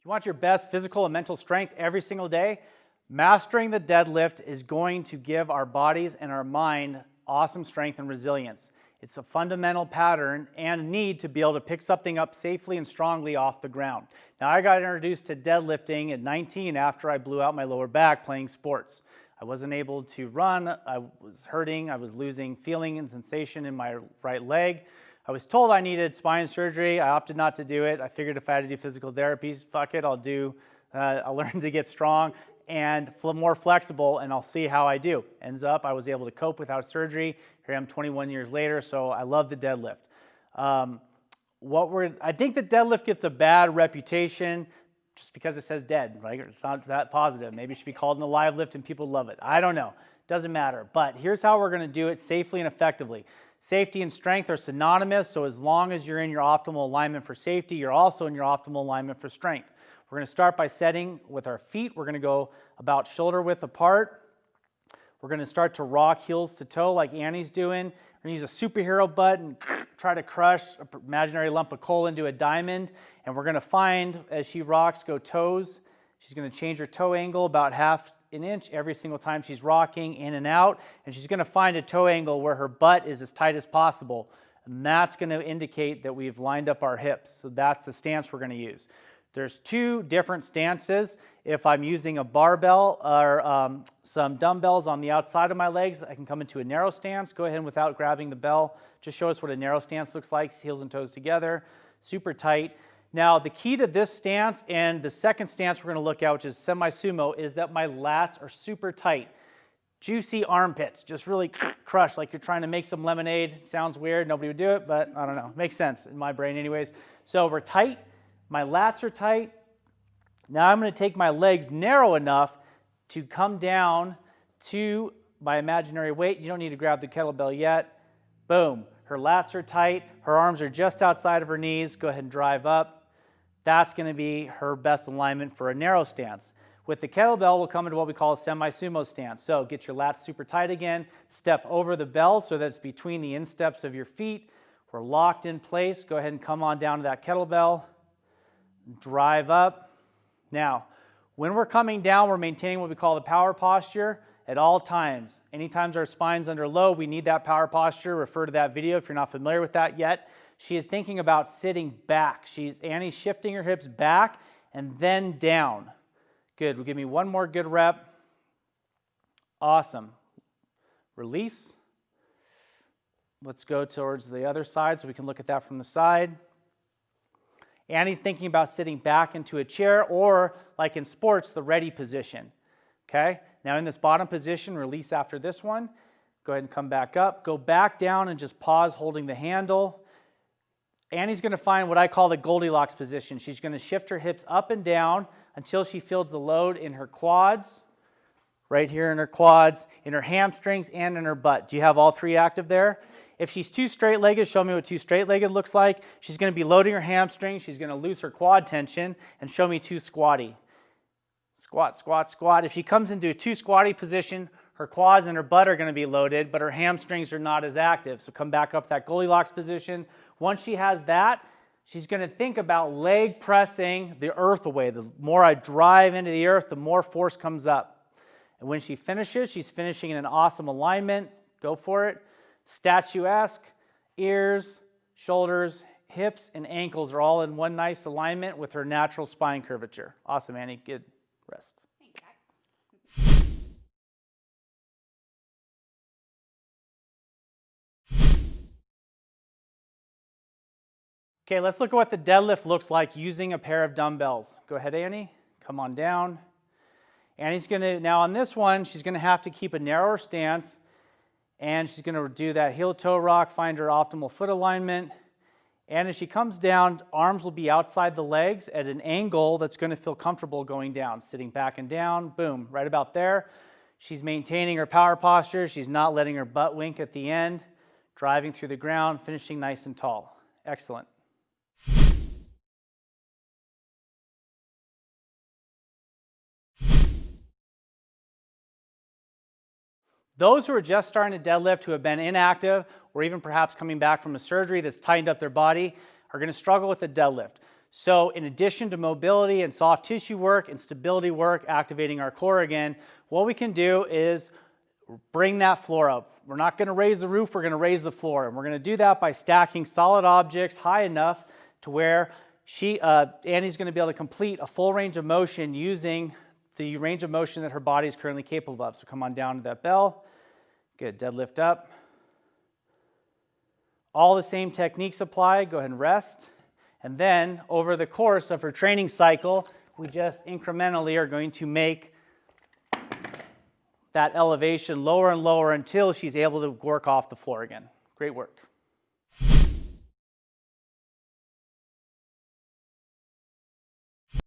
you want your best physical and mental strength every single day, mastering the deadlift is going to give our bodies and our mind awesome strength and resilience. It's a fundamental pattern and need to be able to pick something up safely and strongly off the ground. Now, I got introduced to deadlifting at 19 after I blew out my lower back playing sports. I wasn't able to run, I was hurting, I was losing feeling and sensation in my right leg. I was told I needed spine surgery. I opted not to do it. I figured if I had to do physical therapies, fuck it, I'll learn to get strong and more flexible, and I'll see how I do. Ends up, I was able to cope without surgery. Here I am 21 years later, so I love the deadlift. I think the deadlift gets a bad reputation just because it says dead, right? It's not that positive. Maybe it should be called an alive lift and people love it. I don't know. Doesn't matter. But here's how we're going to do it safely and effectively. Safety and strength are synonymous, so as long as you're in your optimal alignment for safety, you're also in your optimal alignment for strength. We're going to start by setting with our feet. We're going to go about shoulder width apart. We're going to start to rock heels to toe like Annie's doing. We're going to use a superhero butt and try to crush an imaginary lump of coal into a diamond. And we're going to find, as she rocks, go toes. She's going to change her toe angle about half an inch every single time she's rocking in and out. And she's going to find a toe angle where her butt is as tight as possible. And that's going to indicate that we've lined up our hips. So that's the stance we're going to use. There's two different stances. If I'm using a barbell or some dumbbells on the outside of my legs, I can come into a narrow stance. Go ahead and without grabbing the bell, just show us what a narrow stance looks like, heels and toes together, super tight. Now, the key to this stance and the second stance we're going to look at, which is semi-sumo, is that my lats are super tight. Juicy armpits, just really crush like you're trying to make some lemonade. Sounds weird, nobody would do it, but I don't know. Makes sense in my brain anyways. So we're tight, my lats are tight. Now I'm going to take my legs narrow enough to come down to my imaginary weight. You don't need to grab the kettlebell yet. Boom. Her lats are tight. Her arms are just outside of her knees. Go ahead and drive up. That's going to be her best alignment for a narrow stance. With the kettlebell, we'll come into what we call a semi-sumo stance. So get your lats super tight again. Step over the bell so that it's between the insteps of your feet. We're locked in place. Go ahead and come on down to that kettlebell. Drive up. Now, when we're coming down, we're maintaining what we call the power posture at all times. Anytime our spine's under load, we need that power posture. Refer to that video if you're not familiar with that yet. She is thinking about sitting back. Annie's shifting her hips back and then down. Good. Well, give me one more good rep. Awesome. Release. Let's go towards the other side so we can look at that from the side. Annie's thinking about sitting back into a chair or, like in sports, the ready position. Okay? Now in this bottom position, release after this one. Go ahead and come back up. Go back down and just pause holding the handle. Annie's going to find what I call the Goldilocks position. She's going to shift her hips up and down until she feels the load in her quads, right here in her quads, in her hamstrings, and in her butt. Do you have all three active there? If she's too straight-legged, show me what too straight-legged looks like. She's going to be loading her hamstrings. She's going to lose her quad tension and show me too squatty. Squat, squat, squat. If she comes into a too squatty position, her quads and her butt are going to be loaded, but her hamstrings are not as active. So come back up that Goldilocks position. Once she has that, she's going to think about leg pressing the earth away. The more I drive into the earth, the more force comes up. And when she finishes, she's finishing in an awesome alignment. Go for it. Statuesque, ears, shoulders, hips, and ankles are all in one nice alignment with her natural spine curvature. Awesome, Annie. Good rest. Thanks, Zach. Okay, let's look at what the deadlift looks like using a pair of dumbbells. Go ahead, Annie. Come on down. Annie's going to, now on this one, she's going to have to keep a narrower stance. And she's going to do that heel-toe rock, find her optimal foot alignment. And as she comes down, arms will be outside the legs at an angle that's going to feel comfortable going down. Sitting back and down, boom, right about there. She's maintaining her power posture. She's not letting her butt wink at the end. Driving through the ground, finishing nice and tall. Excellent. Those who are just starting to deadlift, who have been inactive, or even perhaps coming back from a surgery that's tightened up their body, are going to struggle with the deadlift. So in addition to mobility and soft tissue work and stability work, activating our core again, what we can do is bring that floor up. We're not going to raise the roof, we're going to raise the floor. And we're going to do that by stacking solid objects high enough to where Annie's going to be able to complete a full range of motion using the range of motion that her body is currently capable of. So come on down to that bell. Good, deadlift up. All the same techniques apply. Go ahead and rest. And then over the course of her training cycle, we just incrementally are going to make that elevation lower and lower until she's able to work off the floor again. Great work.